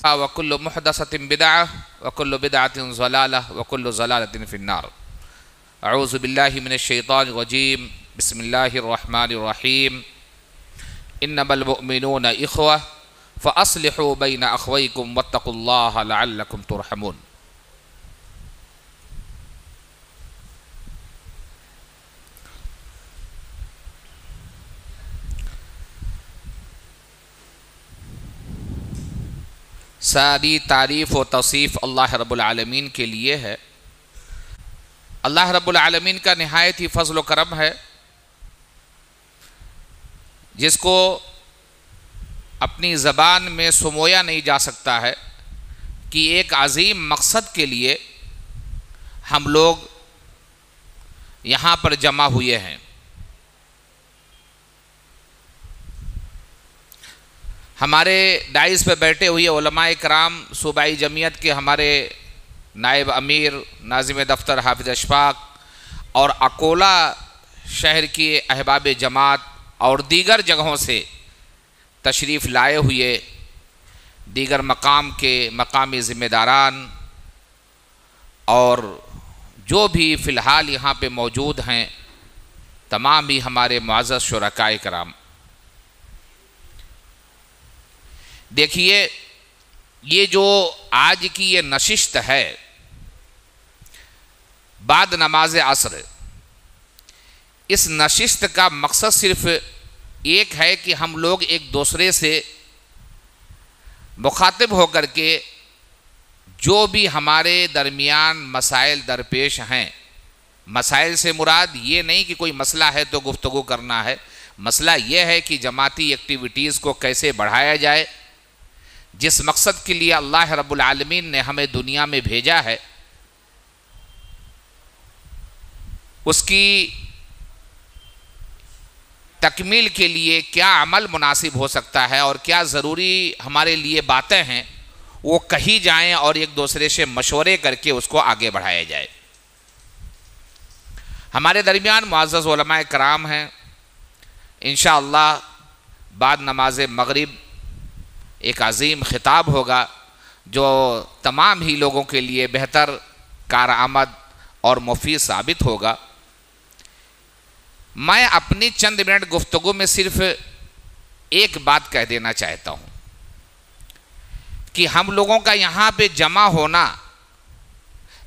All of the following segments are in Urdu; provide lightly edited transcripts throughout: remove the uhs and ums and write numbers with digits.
وكل محدثة بدعة وكل بدعة ضلالة وكل ضلالة في النار. أعوذ بالله من الشيطان الرجيم. بسم الله الرحمن الرحيم. إنما المؤمنون إخوة فأصلحوا بين أخويكم واتقوا الله لعلكم ترحمون. ساری تعریف و توصیف اللہ رب العالمین کے لیے ہے۔ اللہ رب العالمین کا نہایت ہی فضل و کرم ہے، جس کو اپنی زبان میں سمویا نہیں جا سکتا ہے کہ ایک عظیم مقصد کے لیے ہم لوگ یہاں پر جمع ہوئے ہیں۔ ہمارے ڈائز پہ بیٹھے ہوئے علماء کرام، صوبائی جمعیت کے ہمارے نائب امیر، ناظم دفتر حافظ اشفاق، اور اکولہ شہر کے احباب جماعت اور دیگر جگہوں سے تشریف لائے ہوئے دیگر مقام کے مقامی ذمہ داران، اور جو بھی فی الحال یہاں پہ موجود ہیں، تمام ہی ہمارے معزز شرکائے کرام۔ دیکھیے، یہ جو آج کی یہ نشست ہے بعد نماز عصر، اس نشست کا مقصد صرف ایک ہے کہ ہم لوگ ایک دوسرے سے مخاطب ہو کر کے جو بھی ہمارے درمیان مسائل درپیش ہیں، مسائل سے مراد یہ نہیں کہ کوئی مسئلہ ہے تو گفتگو کرنا ہے، مسئلہ یہ ہے کہ جماعتی ایکٹیویٹیز کو کیسے بڑھایا جائے، جس مقصد کے لیے اللہ رب العالمین نے ہمیں دنیا میں بھیجا ہے، اس کی تکمیل کے لیے کیا عمل مناسب ہو سکتا ہے اور کیا ضروری ہمارے لیے باتیں ہیں وہ کہی جائیں اور ایک دوسرے سے مشورے کر کے اس کو آگے بڑھایا جائے۔ ہمارے درمیان معزز علماء کرام ہیں، انشاءاللہ بعد نماز مغرب ایک عظیم خطاب ہوگا جو تمام ہی لوگوں کے لیے بہتر کارآمد اور مفید ثابت ہوگا۔ میں اپنی چند منٹ گفتگو میں صرف ایک بات کہہ دینا چاہتا ہوں کہ ہم لوگوں کا یہاں پہ جمع ہونا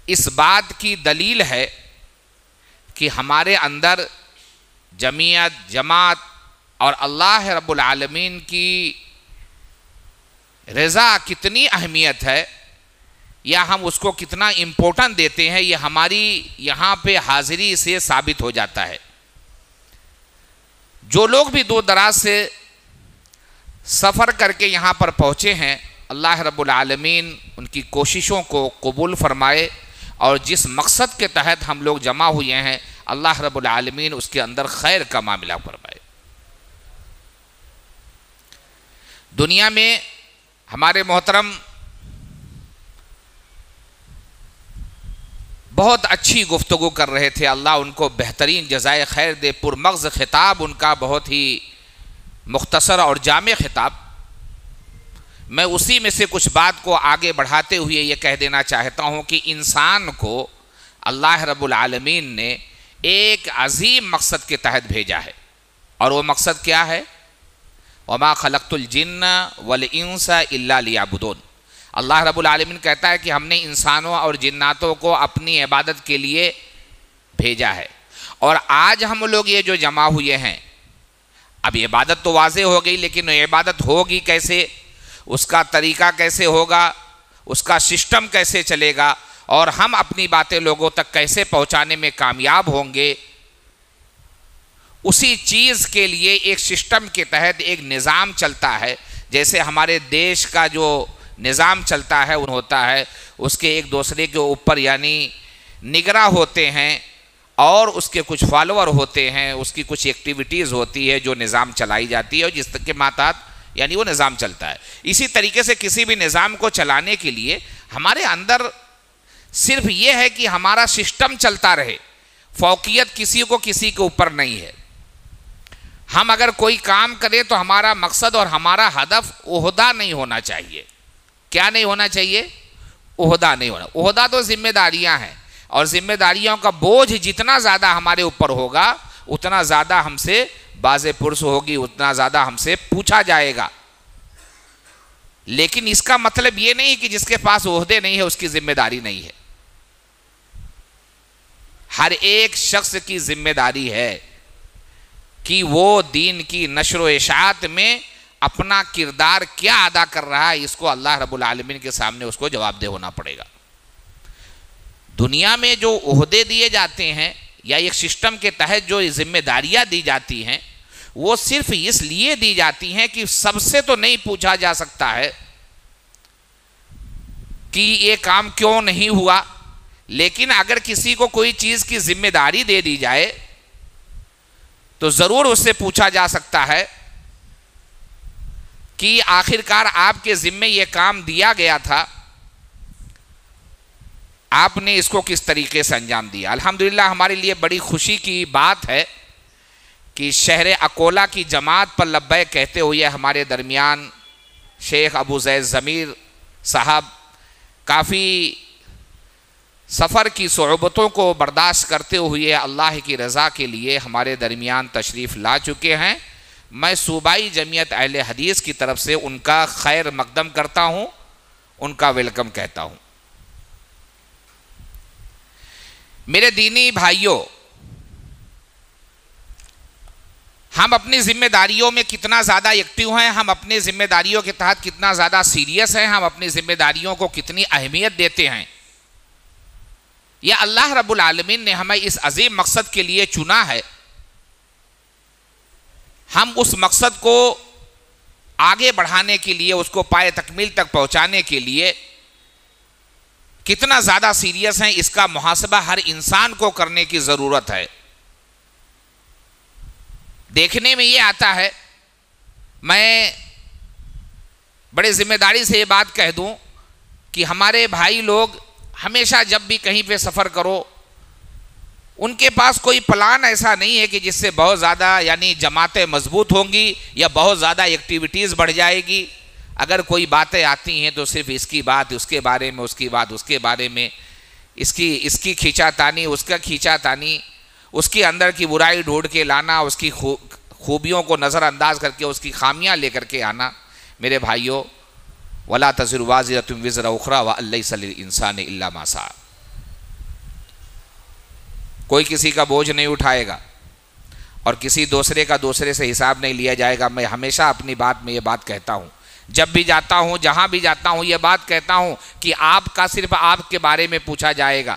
اس بات کی دلیل ہے کہ ہمارے اندر جمعیت، جماعت اور اللہ رب العالمین کی رضا کتنی اہمیت ہے، یا ہم اس کو کتنا امپورٹنٹ دیتے ہیں، یہ ہماری یہاں پہ حاضری سے ثابت ہو جاتا ہے۔ جو لوگ بھی دور دراز سے سفر کر کے یہاں پر پہنچے ہیں، اللہ رب العالمین ان کی کوششوں کو قبول فرمائے، اور جس مقصد کے تحت ہم لوگ جمع ہوئے ہیں، اللہ رب العالمین اس کے اندر خیر کا معاملہ فرمائے۔ دنیا میں ہمارے محترم بہت اچھی گفتگو کر رہے تھے، اللہ ان کو بہترین جزائے خیر دے، پرمغز خطاب ان کا، بہت ہی مختصر اور جامع خطاب۔ میں اسی میں سے کچھ بات کو آگے بڑھاتے ہوئے یہ کہہ دینا چاہتا ہوں کہ انسان کو اللہ رب العالمین نے ایک عظیم مقصد کے تحت بھیجا ہے، اور وہ مقصد کیا ہے؟ وَمَا خَلَقْتُ الْجِنَّ وَالْإِنسَ إِلَّا لِيَعْبُدُونَ۔ اللہ رب العالمین کہتا ہے کہ ہم نے انسانوں اور جناتوں کو اپنی عبادت کے لیے بھیجا ہے، اور آج ہم لوگ یہ جو جمع ہوئے ہیں، اب عبادت تو واضح ہو گئی، لیکن عبادت ہوگی کیسے، اس کا طریقہ کیسے ہوگا، اس کا سسٹم کیسے چلے گا، اور ہم اپنی باتیں لوگوں تک کیسے پہنچانے میں کامیاب ہوں گے، اسی چیز کے لیے ایک سسٹم کے تحت ایک نظام چلتا ہے۔ جیسے ہمارے دیش کا جو نظام چلتا ہے، ہوتا ہے اس کے ایک دوسرے کے اوپر یعنی نگراں ہوتے ہیں، اور اس کے کچھ فالوور ہوتے ہیں، اس کی کچھ ایکٹیویٹیز ہوتی ہے جو نظام چلائی جاتی ہے، اور جس کے ماتحت یعنی وہ نظام چلتا ہے۔ اسی طریقے سے کسی بھی نظام کو چلانے کے لیے ہمارے اندر صرف یہ ہے کہ ہمارا سسٹم چلتا رہے، فوقیت کسی کو کسی کے اوپر نہیں ہے۔ ہم اگر کوئی کام کریں تو ہمارا مقصد اور ہمارا ہدف عہدہ نہیں ہونا چاہیے، کیا نہیں ہونا چاہیے؟ عہدہ نہیں ہونا. عہدہ تو ذمہ داریاں ہیں، اور ذمہ داریوں کا بوجھ جتنا زیادہ ہمارے اوپر ہوگا اتنا زیادہ ہم سے باز پرس ہوگی، اتنا زیادہ ہم سے پوچھا جائے گا. لیکن اس کا مطلب یہ نہیں کہ جس کے پاس عہدے نہیں ہے اس کی ذمہ داری نہیں ہے. ہر ایک شخص کی ذمہ داری ہے کہ وہ دین کی نشر و اشاعت میں اپنا کردار کیا ادا کر رہا ہے، اس کو اللہ رب العالمین کے سامنے اس کو جواب دہ ہونا پڑے گا. دنیا میں جو عہدے دیے جاتے ہیں یا ایک سسٹم کے تحت جو ذمہ داریاں دی جاتی ہیں وہ صرف اس لیے دی جاتی ہیں کہ سب سے تو نہیں پوچھا جا سکتا ہے کہ یہ کام کیوں نہیں ہوا، لیکن اگر کسی کو کوئی چیز کی ذمہ داری دے دی جائے تو ضرور اس سے پوچھا جا سکتا ہے کہ آخرکار آپ کے ذمے یہ کام دیا گیا تھا، آپ نے اس کو کس طریقے سے انجام دیا. الحمدللہ ہمارے لیے بڑی خوشی کی بات ہے کہ شہر اکولا کی جماعت پر لبیک کہتے ہوئے ہمارے درمیان شیخ ابو زید ضمیر صاحب کافی سفر کی صعوبتوں کو برداشت کرتے ہوئے اللہ کی رضا کے لیے ہمارے درمیان تشریف لا چکے ہیں. میں صوبائی جمعیت اہل حدیث کی طرف سے ان کا خیر مقدم کرتا ہوں، ان کا ویلکم کہتا ہوں. میرے دینی بھائیوں، ہم اپنی ذمہ داریوں میں کتنا زیادہ ایکٹیو ہیں، ہم اپنی ذمہ داریوں کے تحت کتنا زیادہ سیریس ہیں، ہم اپنی ذمہ داریوں کو کتنی اہمیت دیتے ہیں، یہ اللہ رب العالمین نے ہمیں اس عظیم مقصد کے لیے چنا ہے. ہم اس مقصد کو آگے بڑھانے کے لیے، اس کو پائے تکمیل تک پہنچانے کے لیے کتنا زیادہ سیریس ہیں، اس کا محاسبہ ہر انسان کو کرنے کی ضرورت ہے. دیکھنے میں یہ آتا ہے، میں بڑے ذمہ داری سے یہ بات کہہ دوں کہ ہمارے بھائی لوگ ہمیشہ جب بھی کہیں پہ سفر کرو ان کے پاس کوئی پلان ایسا نہیں ہے کہ جس سے بہت زیادہ یعنی جماعتیں مضبوط ہوں گی یا بہت زیادہ ایکٹیویٹیز بڑھ جائے گی. اگر کوئی باتیں آتی ہیں تو صرف اس کی بات اس کے بارے میں، اس کی بات اس کے بارے میں، اس کی کھینچا تانی، اس کا کھینچا تانی، اس کے اندر کی برائی ڈھونڈ کے لانا، اس کی خوبیوں کو نظر انداز کر کے اس کی خامیاں لے کر کے آنا. میرے بھائیوں، وَلَا تَزِرُ وَازِرَةٌ وِزْرَ أُخْرَىٰ وَأَن لَّيْسَ لِلْإِنسَانِ إِلَّا مَا سَعَىٰ. کوئی کسی کا بوجھ نہیں اٹھائے گا اور کسی دوسرے کا دوسرے سے حساب نہیں لیا جائے گا. میں ہمیشہ اپنی بات میں یہ بات کہتا ہوں، جب بھی جاتا ہوں، جہاں بھی جاتا ہوں، یہ بات کہتا ہوں کہ آپ کا صرف آپ کے بارے میں پوچھا جائے گا،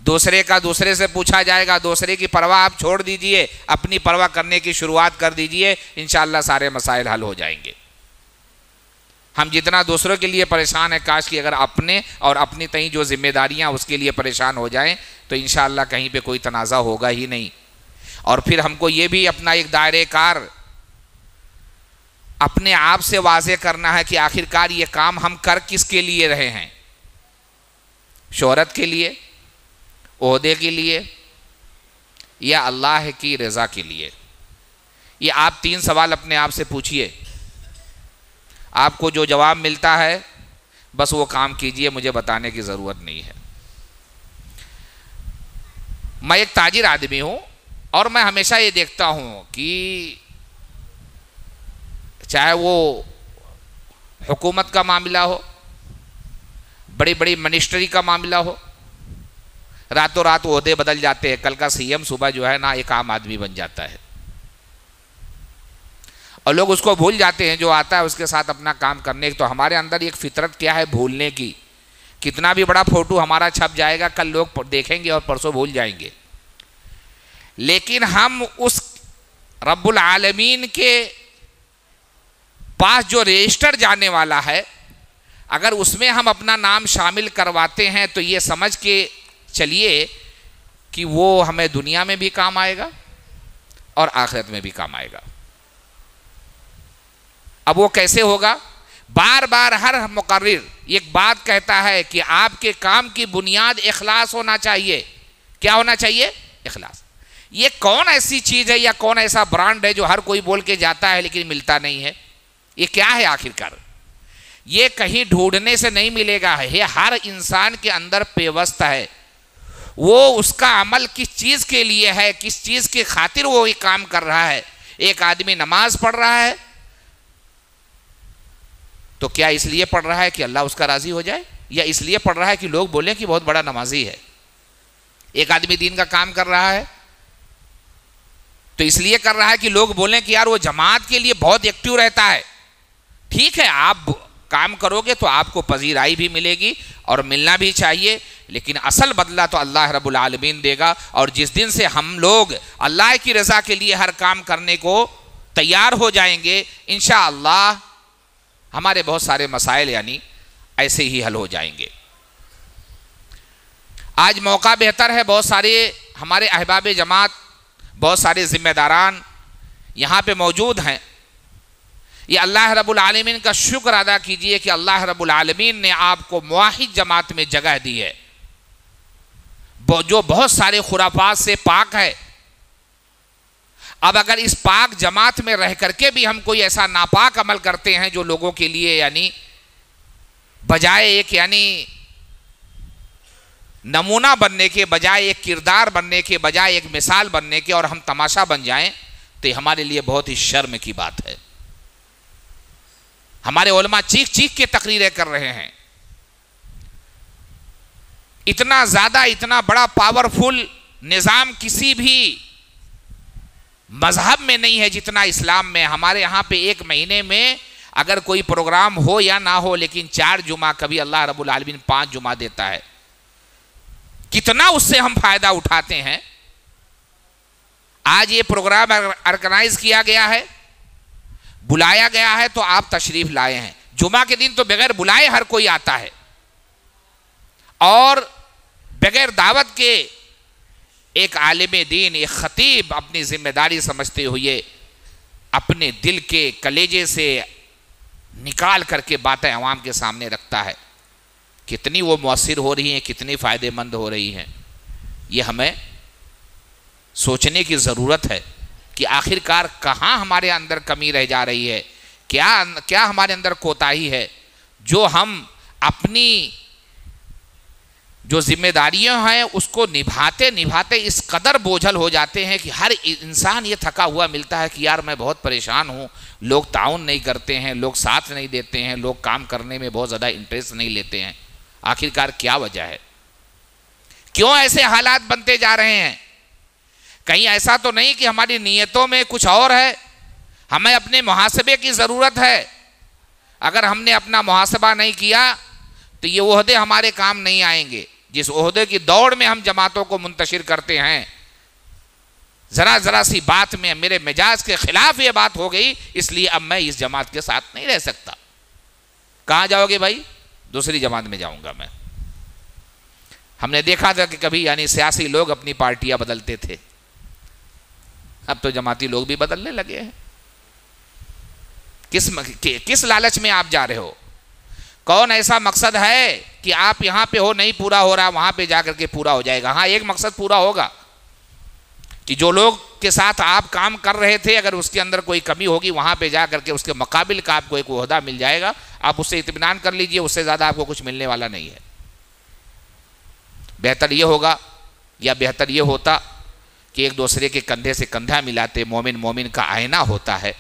دوسرے کا دوسرے سے پوچھا جائے گا. دوسرے کی پرواہ آپ چھوڑ دیجئے، اپنی پرواہ کرنے کی شروعات کر دیجئے، انشاءاللہ سارے مسائل حل ہو جائیں گے. ہم جتنا دوسروں کے لیے پریشان ہیں، کاش کہ اگر اپنے اور اپنی تئیں جو ذمہ داریاں اس کے لیے پریشان ہو جائیں تو انشاءاللہ کہیں پہ کوئی تنازع ہوگا ہی نہیں. اور پھر ہم کو یہ بھی اپنا ایک دائرہ کار اپنے آپ سے واضح کرنا ہے کہ آخرکار یہ کام ہم کر کس کے لیے رہے ہیں؟ شہرت کے لیے، عہدے کے لیے، یا اللہ کی رضا کے لیے؟ یہ آپ 3 سوال اپنے آپ سے پوچھئے. آپ کو جو جواب ملتا ہے بس وہ کام کیجئے، مجھے بتانے کی ضرورت نہیں ہے. میں ایک تاجر آدمی ہوں اور میں ہمیشہ یہ دیکھتا ہوں کہ چاہے وہ حکومت کا معاملہ ہو، بڑی بڑی منسٹری کا معاملہ ہو، راتوں رات عہدے بدل جاتے ہیں. کل کا سی ایم صبح جو ہے نا ایک عام آدمی بن جاتا ہے اور لوگ اس کو بھول جاتے ہیں جو آتا ہے اس کے ساتھ اپنا کام کرنے کی. تو ہمارے اندر ایک فطرت کیا ہے؟ بھولنے کی. کتنا بھی بڑا فوٹو ہمارا چھپ جائے گا، کل لوگ دیکھیں گے اور پرسوں بھول جائیں گے. لیکن ہم اس رب العالمین کے پاس جو رجسٹر جانے والا ہے، اگر اس میں ہم اپنا نام شامل کرواتے ہیں تو یہ سمجھ کے چلیے کہ وہ ہمیں دنیا میں بھی کام آئے گا اور آخرت میں بھی کام آئے گا. اب وہ کیسے ہوگا؟ بار بار ہر مقرر ایک بات کہتا ہے کہ آپ کے کام کی بنیاد اخلاص ہونا چاہیے. کیا ہونا چاہیے؟ اخلاص. یہ کون ایسی چیز ہے یا کون ایسا برانڈ ہے جو ہر کوئی بول کے جاتا ہے لیکن ملتا نہیں ہے؟ یہ کیا ہے آخرکار؟ یہ کہیں ڈھونڈنے سے نہیں ملے گا، یہ ہر انسان کے اندر پیوست ہے. وہ اس کا عمل کس چیز کے لیے ہے، کس چیز کی خاطر وہ یہ کام کر رہا ہے. ایک آدمی نماز پڑھ رہا ہے تو کیا اس لیے پڑھ رہا ہے کہ اللہ اس کا راضی ہو جائے، یا اس لیے پڑھ رہا ہے کہ لوگ بولیں کہ بہت بڑا نمازی ہے. ایک آدمی دین کا کام کر رہا ہے تو اس لیے کر رہا ہے کہ لوگ بولیں کہ یار وہ جماعت کے لیے بہت ایکٹیو رہتا ہے. ٹھیک ہے، آپ کام کرو گے تو آپ کو پذیرائی بھی ملے گی اور ملنا بھی چاہیے، لیکن اصل بدلہ تو اللہ رب العالمین دے گا. اور جس دن سے ہم لوگ اللہ کی رضا کے لیے ہر کام کرنے کو تیار ہو جائیں گے، انشاءاللہ ہمارے بہت سارے مسائل یعنی ایسے ہی حل ہو جائیں گے. آج موقع بہتر ہے، بہت سارے ہمارے احباب جماعت، بہت سارے ذمہ داران یہاں پہ موجود ہیں. یہ اللہ رب العالمین کا شکر ادا کیجئے کہ اللہ رب العالمین نے آپ کو موحد جماعت میں جگہ دی ہے، جو بہت سارے خرافات سے پاک ہے. اب اگر اس پاک جماعت میں رہ کر کے بھی ہم کوئی ایسا ناپاک عمل کرتے ہیں جو لوگوں کے لیے یعنی بجائے ایک یعنی نمونہ بننے کے، بجائے ایک کردار بننے کے، بجائے ایک مثال بننے کے، اور ہم تماشا بن جائیں، تو یہ ہمارے لیے بہت ہی شرم کی بات ہے. ہمارے علماء چیخ چیخ کے تقریریں کر رہے ہیں. اتنا زیادہ، اتنا بڑا پاورفل نظام کسی بھی مذہب میں نہیں ہے جتنا اسلام میں. ہمارے یہاں پہ ایک مہینے میں اگر کوئی پروگرام ہو یا نہ ہو، لیکن 4 جمعہ، کبھی اللہ رب العالمین 5 جمعہ دیتا ہے. کتنا اس سے ہم فائدہ اٹھاتے ہیں. آج یہ پروگرام آرگنائز کیا گیا ہے، بلایا گیا ہے، تو آپ تشریف لائے ہیں. جمعہ کے دن تو بغیر بلائے ہر کوئی آتا ہے، اور بغیر دعوت کے ایک عالم دین، ایک خطیب اپنی ذمہ داری سمجھتے ہوئے اپنے دل کے کلیجے سے نکال کر کے باتیں عوام کے سامنے رکھتا ہے. کتنی وہ مؤثر ہو رہی ہیں، کتنی فائدہ مند ہو رہی ہیں. یہ ہمیں سوچنے کی ضرورت ہے کہ آخر کار کہاں ہمارے اندر کمی رہ جا رہی ہے، کیا ہمارے اندر کوتاہی ہے، جو ہم اپنی جو ذمہ داریاں ہیں اس کو نبھاتے نبھاتے اس قدر بوجھل ہو جاتے ہیں کہ ہر انسان یہ تھکا ہوا ملتا ہے کہ یار میں بہت پریشان ہوں. لوگ تعاون نہیں کرتے ہیں، لوگ ساتھ نہیں دیتے ہیں، لوگ کام کرنے میں بہت زیادہ انٹرسٹ نہیں لیتے ہیں. آخر کار کیا وجہ ہے؟ کیوں ایسے حالات بنتے جا رہے ہیں؟ کہیں ایسا تو نہیں کہ ہماری نیتوں میں کچھ اور ہے؟ ہمیں اپنے محاسبے کی ضرورت ہے. اگر ہم نے اپنا محاسبہ نہیں کیا تو یہ عہدے ہمارے کام نہیں آئیں گے. جس عہدے کی دوڑ میں ہم جماعتوں کو منتشر کرتے ہیں، ذرا سی بات میں میرے مزاج کے خلاف یہ بات ہو گئی، اس لیے اب میں اس جماعت کے ساتھ نہیں رہ سکتا. کہاں جاؤ گے بھائی؟ دوسری جماعت میں جاؤں گا میں. ہم نے دیکھا تھا کہ کبھی یعنی سیاسی لوگ اپنی پارٹیاں بدلتے تھے، اب تو جماعتی لوگ بھی بدلنے لگے ہیں. کس لالچ میں آپ جا رہے ہو؟ کون ایسا مقصد ہے کہ آپ یہاں پہ ہو نہیں پورا ہو رہا، وہاں پہ جا کر کے پورا ہو جائے گا؟ ہاں، ایک مقصد پورا ہوگا کہ جو لوگ کے ساتھ آپ کام کر رہے تھے اگر اس کے اندر کوئی کمی ہوگی، وہاں پہ جا کر کے اس کے مقابل کا آپ کو ایک عہدہ مل جائے گا. آپ اس سے اطمینان کر لیجئے، اس سے زیادہ آپ کو کچھ ملنے والا نہیں ہے. بہتر یہ ہوگا یا بہتر یہ ہوتا کہ ایک دوسرے کے کندھے سے کندھا ملاتے، مومن مومن کا آئینہ ہوتا ہے،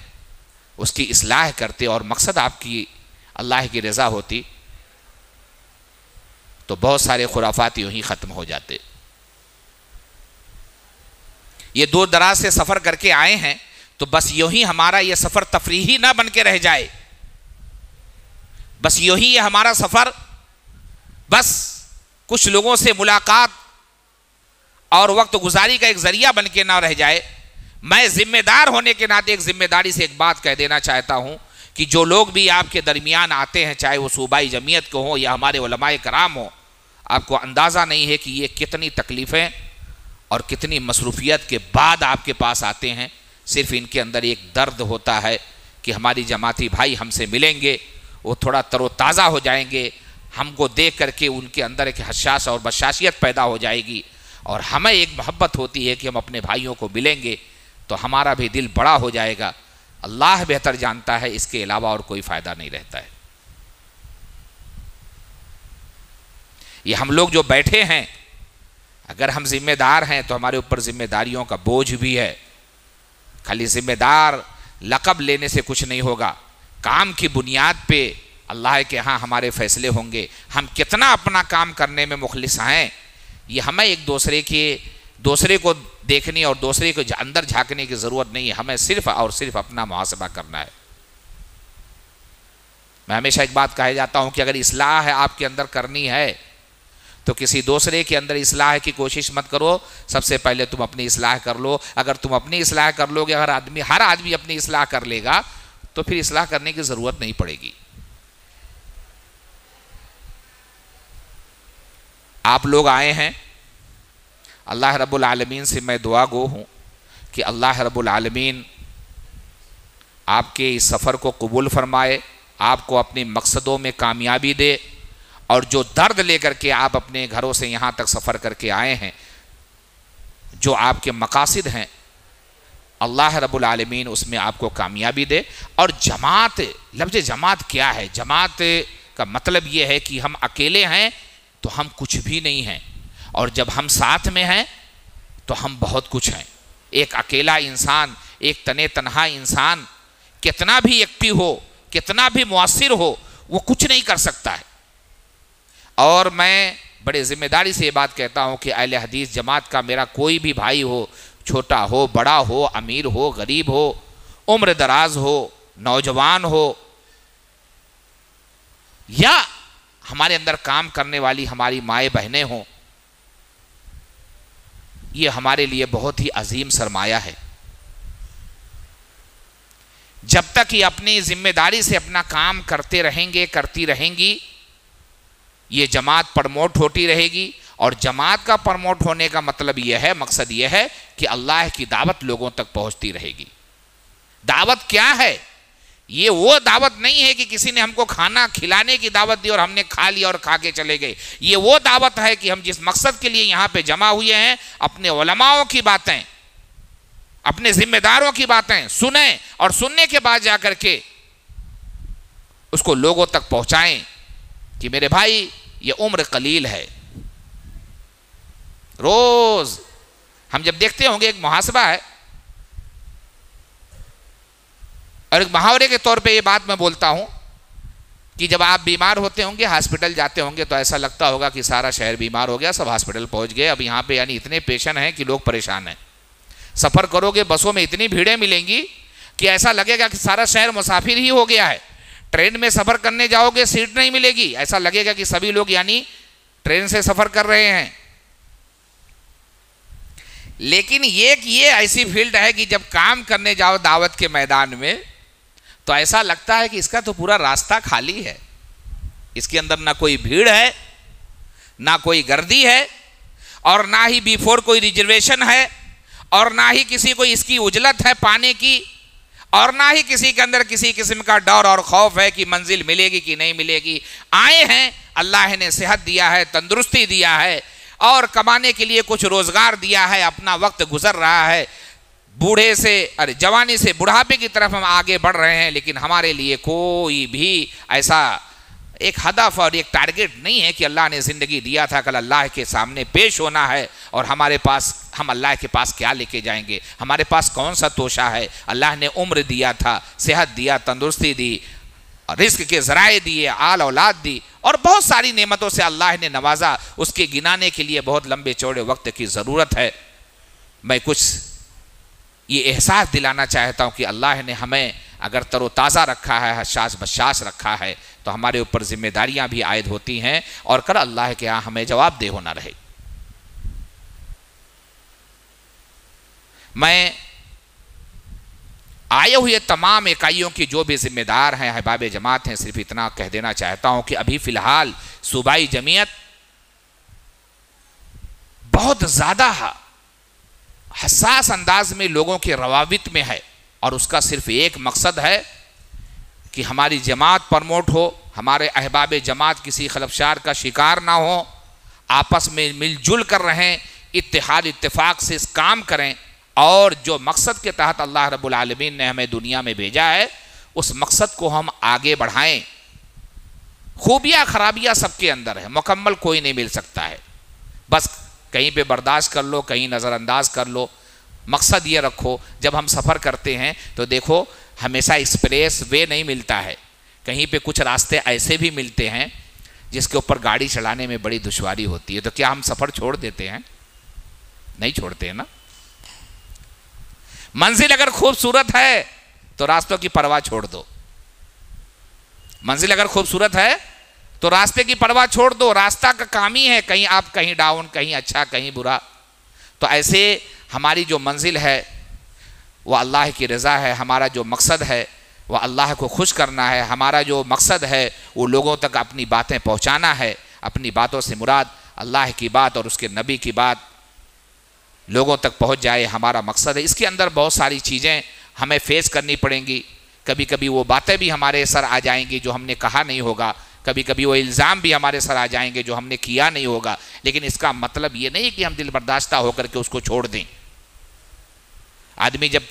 اس کی اصلاح کرتے اور مقصد آپ کی اللہ کی رضا ہوتی، تو بہت سارے خرافات یوں ہی ختم ہو جاتے. یہ دور دراز سے سفر کر کے آئے ہیں تو بس یوں ہی ہمارا یہ سفر تفریحی نہ بن کے رہ جائے. بس یوں ہی یہ ہمارا سفر بس کچھ لوگوں سے ملاقات اور وقت گزاری کا ایک ذریعہ بن کے نہ رہ جائے. میں ذمہ دار ہونے کے ناطے ایک ذمہ داری سے ایک بات کہہ دینا چاہتا ہوں کہ جو لوگ بھی آپ کے درمیان آتے ہیں، چاہے وہ صوبائی جمعیت کو ہوں یا ہمارے علماء کرام ہوں، آپ کو اندازہ نہیں ہے کہ یہ کتنی تکلیفیں اور کتنی مصروفیت کے بعد آپ کے پاس آتے ہیں. صرف ان کے اندر ایک درد ہوتا ہے کہ ہماری جماعتی بھائی ہم سے ملیں گے، وہ تھوڑا تر و تازہ ہو جائیں گے، ہم کو دیکھ کر کے ان کے اندر ایک حساس اور بشاشیت پیدا ہو جائے گی، اور ہمیں ایک محبت ہوتی ہے کہ ہم اپنے بھائیوں کو ملیں گے تو ہمارا بھی دل بڑا ہو جائے گا. اللہ بہتر جانتا ہے، اس کے علاوہ اور کوئی فائدہ نہیں رہتا ہے. یہ ہم لوگ جو بیٹھے ہیں، اگر ہم ذمہ دار ہیں تو ہمارے اوپر ذمہ داریوں کا بوجھ بھی ہے. خالی ذمہ دار لقب لینے سے کچھ نہیں ہوگا، کام کی بنیاد پہ اللہ کے ہاں ہمارے فیصلے ہوں گے. ہم کتنا اپنا کام کرنے میں مخلص ہیں، یہ ہمیں ایک دوسرے کو دیکھنے اور دوسرے کو اندر جھانکنے کی ضرورت نہیں ہے. ہمیں صرف اور صرف اپنا محاسبہ کرنا ہے. میں ہمیشہ ایک بات کہہ جاتا ہوں کہ اگر اصلاح ہے آپ کے اندر کرنی ہے تو کسی دوسرے کے اندر اصلاح کی کوشش مت کرو، سب سے پہلے تم اپنی اصلاح کر لو. اگر تم اپنی اصلاح کر لو گے، ہر آدمی اپنی اصلاح کر لے گا تو پھر اصلاح کرنے کی ضرورت نہیں پڑے گی. آپ لوگ آئے ہیں، اللہ رب العالمین سے میں دعا گو ہوں کہ اللہ رب العالمین آپ کے اس سفر کو قبول فرمائے، آپ کو اپنے مقصدوں میں کامیابی دے، اور جو درد لے کر کے آپ اپنے گھروں سے یہاں تک سفر کر کے آئے ہیں، جو آپ کے مقاصد ہیں، اللہ رب العالمین اس میں آپ کو کامیابی دے. اور جماعت، لفظ جماعت کیا ہے؟ جماعت کا مطلب یہ ہے کہ ہم اکیلے ہیں تو ہم کچھ بھی نہیں ہیں، اور جب ہم ساتھ میں ہیں تو ہم بہت کچھ ہیں. ایک اکیلا انسان، ایک تنے تنہا انسان کتنا بھی ایکٹیو ہو، کتنا بھی مؤثر ہو، وہ کچھ نہیں کر سکتا ہے. اور میں بڑے ذمہ داری سے یہ بات کہتا ہوں کہ اہل حدیث جماعت کا میرا کوئی بھی بھائی ہو، چھوٹا ہو، بڑا ہو، امیر ہو، غریب ہو، عمر دراز ہو، نوجوان ہو، یا ہمارے اندر کام کرنے والی ہماری مائیں بہنیں ہوں، یہ ہمارے لیے بہت ہی عظیم سرمایہ ہے. جب تک یہ اپنی ذمہ داری سے اپنا کام کرتے رہیں گے، کرتی رہیں گی، یہ جماعت پرموٹ ہوتی رہے گی. اور جماعت کا پرموٹ ہونے کا مطلب یہ ہے، مقصد یہ ہے کہ اللہ کی دعوت لوگوں تک پہنچتی رہے گی. دعوت کیا ہے؟ یہ وہ دعوت نہیں ہے کہ کسی نے ہم کو کھانا کھلانے کی دعوت دی اور ہم نے کھا لیا اور کھا کے چلے گئے. یہ وہ دعوت ہے کہ ہم جس مقصد کے لیے یہاں پہ جمع ہوئے ہیں، اپنے علماؤں کی باتیں، اپنے ذمہ داروں کی باتیں سنیں، اور سننے کے بعد جا کر کے اس کو لوگوں تک پہنچائیں کہ میرے بھائی یہ عمر قلیل ہے. روز ہم جب دیکھتے ہوں گے، ایک محاسبہ ہے اور ایک محاورے کے طور پہ یہ بات میں بولتا ہوں کہ جب آپ بیمار ہوتے ہوں گے، ہاسپٹل جاتے ہوں گے، تو ایسا لگتا ہوگا کہ سارا شہر بیمار ہو گیا، سب ہاسپٹل پہنچ گئے. اب یہاں پہ یعنی اتنے پیشنٹ ہیں کہ لوگ پریشان ہیں. سفر کرو گے، بسوں میں اتنی بھیڑیں ملیں گی کہ ایسا لگے گا کہ سارا شہر مسافر ہی ہو گیا ہے. ٹرین میں سفر کرنے جاؤ گے، سیٹ نہیں ملے گی، ایسا لگے گا کہ سبھی لوگ یعنی ٹرین سے سفر کر رہے ہیں. لیکن یہ ایسی فیلڈ ہے کہ جب کام کرنے جاؤ دعوت کے میدان میں تو ایسا لگتا ہے کہ اس کا تو پورا راستہ خالی ہے. اس کے اندر نہ کوئی بھیڑ ہے، نہ کوئی گردی ہے، اور نہ ہی بیفور کوئی ریزرویشن ہے، اور نہ ہی کسی کو اس کی اجلت ہے پانے کی، اور نہ ہی کسی کے اندر کسی قسم کا ڈر اور خوف ہے کہ منزل ملے گی کہ نہیں ملے گی. آئے ہیں، اللہ نے صحت دیا ہے، تندرستی دیا ہے، اور کمانے کے لیے کچھ روزگار دیا ہے، اپنا وقت گزر رہا ہے، بوڑھے سے جوانی سے بڑھاپے کی طرف ہم آگے بڑھ رہے ہیں. لیکن ہمارے لیے کوئی بھی ایسا ایک ہدف اور ایک ٹارگٹ نہیں ہے کہ اللہ نے زندگی دیا تھا، کل اللہ کے سامنے پیش ہونا ہے، اور ہم اللہ کے پاس کیا لے کے جائیں گے؟ ہمارے پاس کون سا توشہ ہے؟ اللہ نے عمر دیا تھا، صحت دیا، تندرستی دی، رزق کے ذرائع دیے، آل اولاد دی، اور بہت ساری نعمتوں سے اللہ نے نوازا. اس کے گنانے کے لیے بہت لمبے چوڑے وقت کی ضرورت ہے. میں کچھ یہ احساس دلانا چاہتا ہوں کہ اللہ نے ہمیں اگر تر و تازہ رکھا ہے، حشاش بشاش رکھا ہے، تو ہمارے اوپر ذمہ داریاں بھی عائد ہوتی ہیں، اور کل اللہ کے ہاں ہمیں جواب دہ ہونا رہے. میں آئے ہوئے تمام اکائیوں کی جو بھی ذمہ دار ہیں، احباب جماعت ہیں، صرف اتنا کہہ دینا چاہتا ہوں کہ ابھی فی الحال صوبائی جمعیت بہت زیادہ حساس انداز میں لوگوں کے روابط میں ہے، اور اس کا صرف ایک مقصد ہے کہ ہماری جماعت پرموٹ ہو، ہمارے احباب جماعت کسی خلفشار کا شکار نہ ہو، آپس میں مل جل کر رہیں، اتحاد اتفاق سے اس کام کریں، اور جو مقصد کے تحت اللہ رب العالمین نے ہمیں دنیا میں بھیجا ہے اس مقصد کو ہم آگے بڑھائیں. خوبیاں خرابیاں سب کے اندر ہے، مکمل کوئی نہیں مل سکتا ہے، بس کہیں پہ برداشت کر لو، کہیں نظر انداز کر لو۔ مقصد یہ رکھو جب ہم سفر کرتے ہیں تو دیکھو ہمیشہ ایکسپریس وے نہیں ملتا ہے، کہیں پہ کچھ راستے ایسے بھی ملتے ہیں جس کے اوپر گاڑی چلانے میں بڑی دشواری ہوتی ہے، تو کیا ہم سفر چھوڑ دیتے ہیں؟ نہیں چھوڑتے ہیں نا۔ منزل اگر خوبصورت ہے تو راستوں کی پرواہ چھوڑ دو، منزل اگر خوبصورت ہے تو راستے کی پرواہ چھوڑ دو، راستہ کا کام ہی ہے، کہیں آپ کہیں ڈاؤن، کہیں اچھا، کہیں برا۔ تو ایسے ہماری جو منزل ہے وہ اللہ کی رضا ہے، ہمارا جو مقصد ہے وہ اللہ کو خوش کرنا ہے، ہمارا جو مقصد ہے وہ لوگوں تک اپنی باتیں پہنچانا ہے، اپنی باتوں سے مراد اللہ کی بات اور اس کے نبی کی بات لوگوں تک پہنچ جائے، ہمارا مقصد ہے۔ اس کے اندر بہت ساری چیزیں ہمیں فیس کرنی پڑیں گی، کبھی کبھی وہ باتیں بھی ہمارے سر آ جائیں گی جو ہم نے کہا نہیں ہوگا، کبھی کبھی وہ الزام بھی ہمارے سر آ جائیں گے جو ہم نے کیا نہیں ہوگا، لیکن اس کا مطلب یہ نہیں کہ ہم دل برداشتہ ہو کر کے اس کو چھوڑ دیں۔ آدمی جب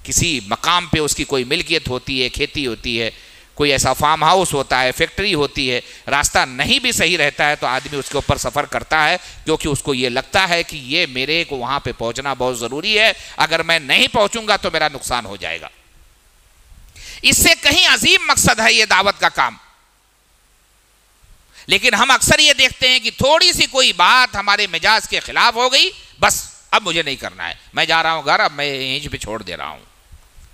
کسی مقام پہ اس کی کوئی ملکیت ہوتی ہے، کھیتی ہوتی ہے، کوئی ایسا فارم ہاؤس ہوتا ہے، فیکٹری ہوتی ہے، راستہ نہیں بھی صحیح رہتا ہے تو آدمی اس کے اوپر سفر کرتا ہے، کیونکہ اس کو یہ لگتا ہے کہ یہ میرے کو وہاں پہ پہنچنا بہت ضروری ہے، اگر میں نہیں پہنچوں گا تو میرا نقصان ہو جائے گا۔ اس سے کہیں عظیم مقصد ہے یہ دعوت کا کام، لیکن ہم اکثر یہ دیکھتے ہیں کہ تھوڑی سی کوئی بات ہمارے مزاج کے خلاف ہو گئی، بس اب مجھے نہیں کرنا ہے، میں جا رہا ہوں گھر، اب میں یہیں پہ چھوڑ دے رہا ہوں۔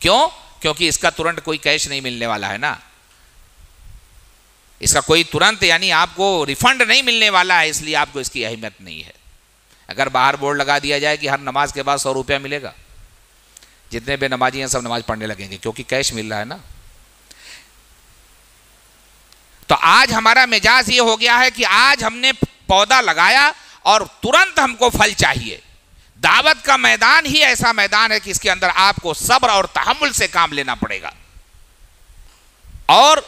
کیوں؟ کیونکہ اس کا ترنت کوئی کیش نہیں ملنے والا ہے نا، اس کا کوئی ترنت یعنی آپ کو ریفنڈ نہیں ملنے والا ہے، اس لیے آپ کو اس کی اہمیت نہیں ہے۔ اگر باہر بورڈ لگا دیا جائے کہ ہر نماز کے بعد 100 روپیہ ملے گا، جتنے بے نمازی ہیں سب نماز پڑھنے لگیں گے کیونکہ کیش مل رہا ہے نا۔ تو آج ہمارا مزاج یہ ہو گیا ہے کہ آج ہم نے پودا لگایا اور ترنت ہم کو پھل چاہیے۔ دعوت کا میدان ہی ایسا میدان ہے کہ اس کے اندر آپ کو صبر اور تحمل سے کام لینا پڑے گا، اور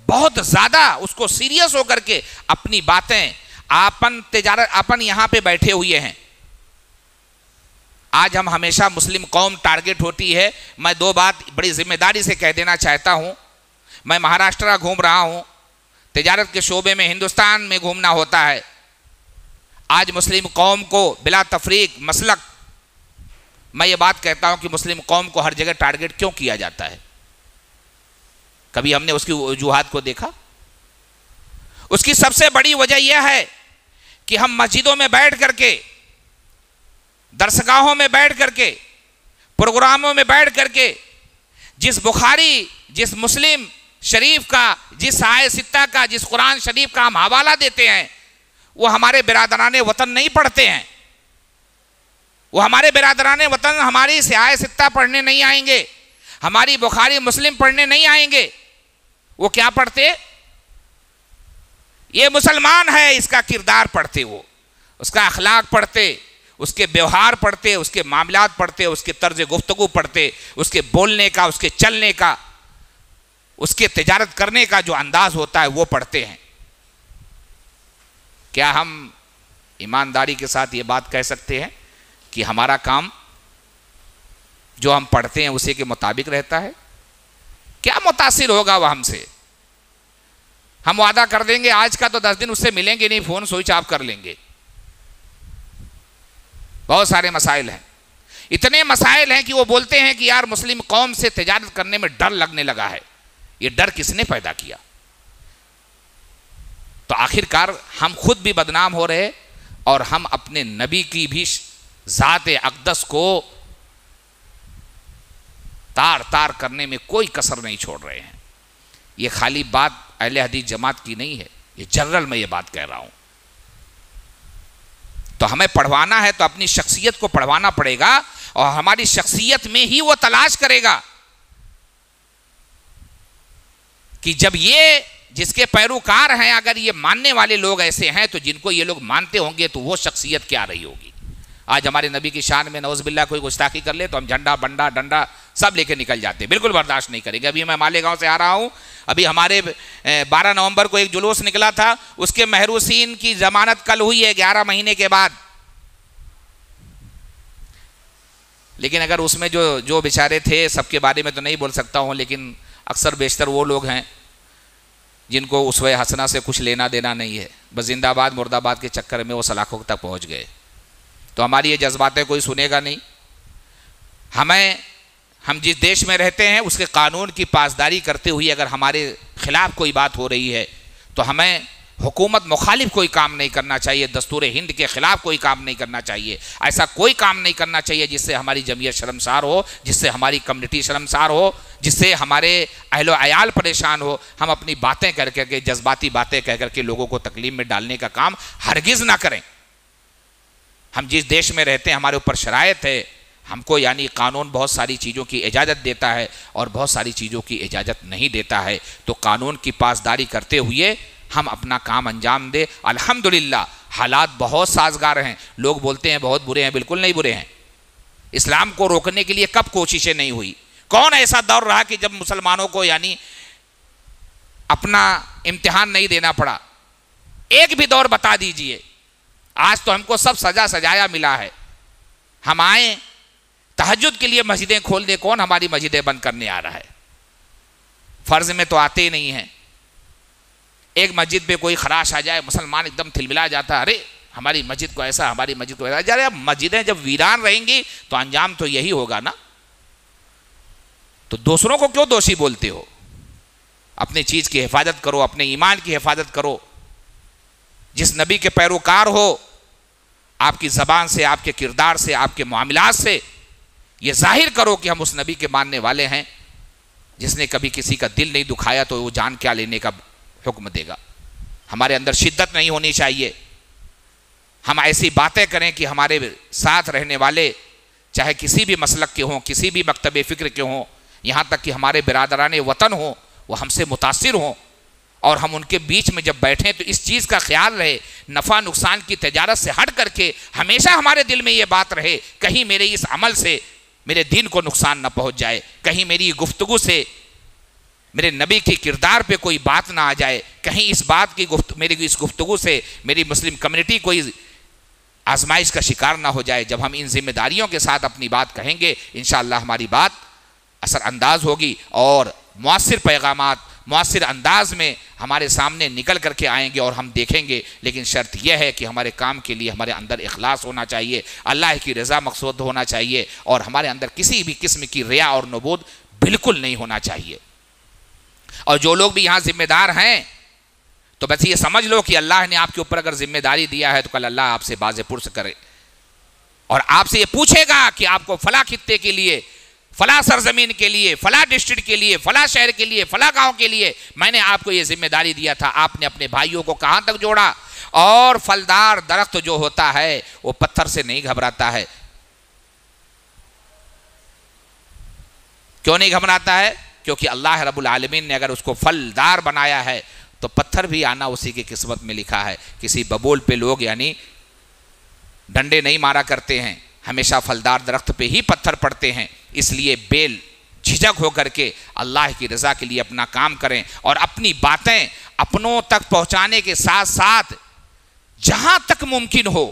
بہت زیادہ اس کو سیریس ہو کر کے اپنی باتیں اپن یہاں پہ بیٹھے ہوئے ہیں۔ آج ہم ہمیشہ مسلم قوم ٹارگٹ ہوتی ہے۔ میں 2 بات بڑی ذمہ داری سے کہہ دینا چاہتا ہوں۔ میں مہاراشٹر گھوم رہا ہوں، تجارت کے شعبے میں ہندوستان میں گھومنا ہوتا ہے۔ آج مسلم قوم کو بلا تفریق مسلک، میں یہ بات کہتا ہوں کہ مسلم قوم کو ہر جگہ ٹارگٹ کیوں کیا جاتا ہے؟ کبھی ہم نے اس کی وجوہات کو دیکھا؟ اس کی سب سے بڑی وجہ یہ ہے کہ ہم مسجدوں میں بیٹھ کر کے، درسگاہوں میں بیٹھ کر کے، پروگراموں میں بیٹھ کر کے جس بخاری، جس مسلم شریف کا، جس آیت ستہ کا، جس قرآن شریف کا ہم حوالہ دیتے ہیں، وہ ہمارے برادران وطن نہیں پڑھتے ہیں۔ وہ ہمارے برادران وطن ہماری آیت ستہ پڑھنے نہیں آئیں گے، ہماری بخاری مسلم پڑھنے نہیں آئیں گے۔ وہ کیا پڑھتے؟ یہ مسلمان ہے اس کا کردار پڑھتے، وہ اس کا اخلاق پڑھتے، اس کے بیوہار پڑھتے، اس کے معاملات پڑھتے، اس کے طرز گفتگو پڑھتے، اس کے بولنے کا، اس کے چلنے کا، اس کے تجارت کرنے کا جو انداز ہوتا ہے وہ پڑھتے ہیں۔ کیا ہم ایمانداری کے ساتھ یہ بات کہہ سکتے ہیں کہ ہمارا کام جو ہم پڑھتے ہیں اسی کے مطابق رہتا ہے؟ کیا متاثر ہوگا وہ ہم سے؟ ہم وعدہ کر دیں گے آج کا تو 10 دن اس سے ملیں گے نہیں، فون سوئچ آف کر لیں گے۔ بہت سارے مسائل ہیں، اتنے مسائل ہیں کہ وہ بولتے ہیں کہ یار مسلم قوم سے تجارت کرنے میں ڈر لگنے لگا ہے۔ یہ ڈر کس نے پیدا کیا؟ تو آخر کار ہم خود بھی بدنام ہو رہے اور ہم اپنے نبی کی بھی ذات اقدس کو تار تار کرنے میں کوئی کسر نہیں چھوڑ رہے ہیں۔ یہ خالی بات اہل حدیث جماعت کی نہیں ہے، یہ جنرل میں یہ بات کہہ رہا ہوں۔ تو ہمیں پڑھوانا ہے تو اپنی شخصیت کو پڑھوانا پڑے گا، اور ہماری شخصیت میں ہی وہ تلاش کرے گا کہ جب یہ جس کے پیروکار ہیں اگر یہ ماننے والے لوگ ایسے ہیں تو جن کو یہ لوگ مانتے ہوں گے تو وہ شخصیت کیا رہی ہوگی۔ آج ہمارے نبی کی شان میں نعوذ باللہ کوئی گستاخی کر لے تو ہم جھنڈا بنڈا ڈنڈا سب لے کے نکل جاتے ہیں، بالکل برداشت نہیں کریں گے۔ ابھی میں مالیگاؤں سے آ رہا ہوں، ابھی ہمارے 12 نومبر کو ایک جلوس نکلا تھا، اس کے محروسین کی ضمانت کل ہوئی ہے 11 مہینے کے بعد۔ لیکن اگر اس میں جو بیچارے تھے، سب کے بارے میں تو نہیں بول سکتا ہوں، لیکن اکثر بیشتر وہ لوگ ہیں جن کو اسوہ حسنہ سے کچھ لینا دینا نہیں ہے، بس زندہ باد مرد آباد کے چکر میں وہ سلاخوں تک پہنچ گئے. تو ہماری یہ جذباتیں کوئی سنے گا نہیں. ہم جس دیش میں رہتے ہیں اس کے قانون کی پاسداری کرتے ہوئے اگر ہمارے خلاف کوئی بات ہو رہی ہے تو ہمیں حکومت مخالف کوئی کام نہیں کرنا چاہیے، دستور ہند کے خلاف کوئی کام نہیں کرنا چاہیے. ایسا کوئی کام نہیں کرنا چاہیے جس سے ہماری جمعیت شرمسار ہو، جس سے ہماری کمیونٹی شرمسار ہو، جس سے ہمارے اہل و عیال پریشان ہو. ہم اپنی باتیں کر کے، جذباتی باتیں کہہ کر کے لوگوں کو تکلیف میں ڈالنے کا کام ہرگز نہ کریں. ہم جس دیش میں رہتے ہیں ہمارے اوپر شرائط ہے، ہم کو یعنی قانون بہت ساری چیزوں کی اجازت دیتا ہے اور بہت ساری چیزوں کی اجازت نہیں دیتا ہے. تو قانون کی پاسداری کرتے ہوئے ہم اپنا کام انجام دے. الحمدللہ حالات بہت سازگار ہیں. لوگ بولتے ہیں بہت برے ہیں، بالکل نہیں برے ہیں. اسلام کو روکنے کے لیے کب کوششیں نہیں ہوئی؟ کون ایسا دور رہا کہ جب مسلمانوں کو یعنی اپنا امتحان نہیں دینا پڑا؟ ایک بھی دور بتا دیجئے. آج تو ہم کو سب سجا سجایا ملا ہے. ہم آئیں تہجد کے لیے مسجدیں کھول دیں، کون ہماری مسجدیں بند کرنے آ رہا ہے؟ فرض میں تو آتے ہی نہیں ہیں. ایک مسجد پہ کوئی خراش آ جائے مسلمان ایک دم تھلملا جاتا ہے، ارے ہماری مسجد کو ایسا، ہماری مسجد کو ایسا. اب مسجدیں جب ویران رہیں گی تو انجام تو یہی ہوگا نا. تو دوسروں کو کیوں دوشی بولتے ہو؟ اپنی چیز کی حفاظت کرو، اپنے ایمان کی حفاظت کرو. جس نبی کے پیروکار ہو، آپ کی زبان سے، آپ کے کردار سے، آپ کے معاملات سے یہ ظاہر کرو کہ ہم اس نبی کے ماننے والے ہیں. جس نے کبھی کسی کا دل نہیں دکھایا تو وہ جان کیا لینے کا حکم دے گا. ہمارے اندر شدت نہیں ہونی چاہیے. ہم ایسی باتیں کریں کہ ہمارے ساتھ رہنے والے چاہے کسی بھی مسلک کے ہوں، کسی بھی مکتب فکر کے ہوں، یہاں تک کہ ہمارے برادران وطن ہوں، وہ ہم سے متاثر ہوں. اور ہم ان کے بیچ میں جب بیٹھیں تو اس چیز کا خیال رہے، نفع نقصان کی تجارت سے ہٹ کر کے ہمیشہ ہمارے دل میں یہ بات رہے، کہیں میرے اس عمل سے میرے دین کو نقصان نہ پہنچ جائے، کہیں میری گفتگو سے میرے نبی کی کردار پہ کوئی بات نہ آ جائے، کہیں اس بات کی میری اس گفتگو سے میری مسلم کمیونٹی کوئی آزمائش کا شکار نہ ہو جائے. جب ہم ان ذمہ داریوں کے ساتھ اپنی بات کہیں گے انشاءاللہ ہماری بات اثر انداز ہوگی اور مؤثر پیغامات مؤثر انداز میں ہمارے سامنے نکل کر کے آئیں گے اور ہم دیکھیں گے. لیکن شرط یہ ہے کہ ہمارے کام کے لیے ہمارے اندر اخلاص ہونا چاہیے، اللہ کی رضا مقصود ہونا چاہیے، اور ہمارے اندر کسی بھی قسم کی ریا اور نبوت بالکل نہیں ہونا چاہیے. اور جو لوگ بھی یہاں ذمہ دار ہیں تو بس یہ سمجھ لو کہ اللہ نے آپ کے اوپر اگر ذمہ داری دیا ہے تو کل اللہ آپ سے باز پرس کرے اور آپ سے یہ پوچھے گا کہ آپ کو فلاں خطے کے لیے، فلاں سرزمین کے لیے، فلاں ڈسٹرکٹ کے لیے، فلاں شہر کے لیے، فلاں گاؤں کے لیے میں نے آپ کو یہ ذمہ داری دیا تھا، آپ نے اپنے بھائیوں کو کہاں تک جوڑا؟ اور پھلدار درخت جو ہوتا ہے وہ پتھر سے نہیں گھبراتا ہے. کیوں نہیں گھبراتا ہے؟ کیونکہ اللہ رب العالمین نے اگر اس کو پھلدار بنایا ہے تو پتھر بھی آنا اسی کی قسمت میں لکھا ہے. کسی ببول پہ لوگ یعنی ڈنڈے نہیں مارا کرتے ہیں، ہمیشہ پھلدار درخت پہ ہی پتھر پڑتے ہیں. اس لیے بیل جھجک ہو کر کے اللہ کی رضا کے لیے اپنا کام کریں اور اپنی باتیں اپنوں تک پہنچانے کے ساتھ ساتھ جہاں تک ممکن ہو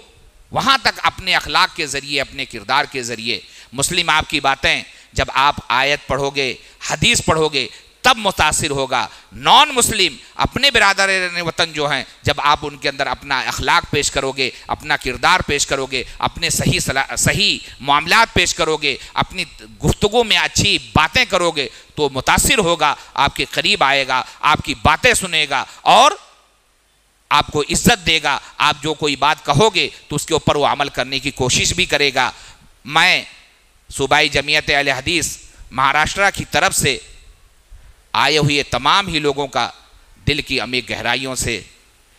وہاں تک اپنے اخلاق کے ذریعے، اپنے کردار کے ذریعے. مسلم آپ کی باتیں جب آپ آیت پڑھو گے، حدیث پڑھو گے تب متاثر ہوگا. نان مسلم اپنے برادران وطن جو ہیں جب آپ ان کے اندر اپنا اخلاق پیش کرو گے، اپنا کردار پیش کرو گے، اپنے صحیح معاملات پیش کرو گے، اپنی گفتگو میں اچھی باتیں کرو گے تو متاثر ہوگا، آپ کے قریب آئے گا، آپ کی باتیں سنے گا اور آپ کو عزت دے گا. آپ جو کوئی بات کہو گے تو اس کے اوپر وہ عمل کرنے کی کوشش بھی کرے گا. میں صوبائی جمعیت اہل حدیث مہاراشٹرا کی طرف سے آئے ہوئے تمام ہی لوگوں کا دل کی عمیق گہرائیوں سے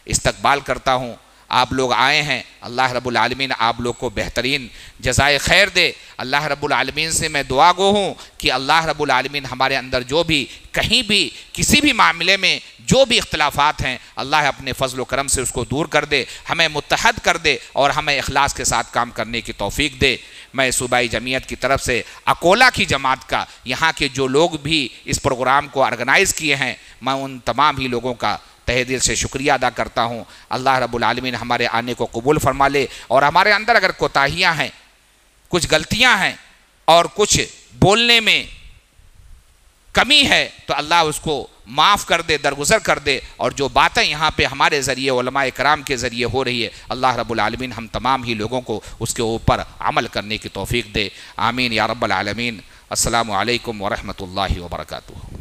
استقبال کرتا ہوں. آپ لوگ آئے ہیں، اللہ رب العالمین آپ لوگ کو بہترین جزائے خیر دے. اللہ رب العالمین سے میں دعا گو ہوں کہ اللہ رب العالمین ہمارے اندر جو بھی کہیں بھی کسی بھی معاملے میں جو بھی اختلافات ہیں اللہ اپنے فضل و کرم سے اس کو دور کر دے، ہمیں متحد کر دے اور ہمیں اخلاص کے ساتھ کام کرنے کی توفیق دے. میں صوبائی جمعیت کی طرف سے اکولا کی جماعت کا، یہاں کے جو لوگ بھی اس پروگرام کو آرگنائز کیے ہیں، میں ان تمام ہی لوگوں کا تہ دل سے شکریہ ادا کرتا ہوں. اللہ رب العالمین ہمارے آنے کو قبول فرما لے اور ہمارے اندر اگر کوتاہیاں ہیں، کچھ غلطیاں ہیں اور کچھ بولنے میں کمی ہے تو اللہ اس کو معاف کر دے، درگزر کر دے، اور جو باتیں یہاں پہ ہمارے ذریعے علماء کرام کے ذریعے ہو رہی ہے اللہ رب العالمین ہم تمام ہی لوگوں کو اس کے اوپر عمل کرنے کی توفیق دے، آمین یا رب العالمین۔ السلام علیکم ورحمۃ اللہ وبرکاتہ۔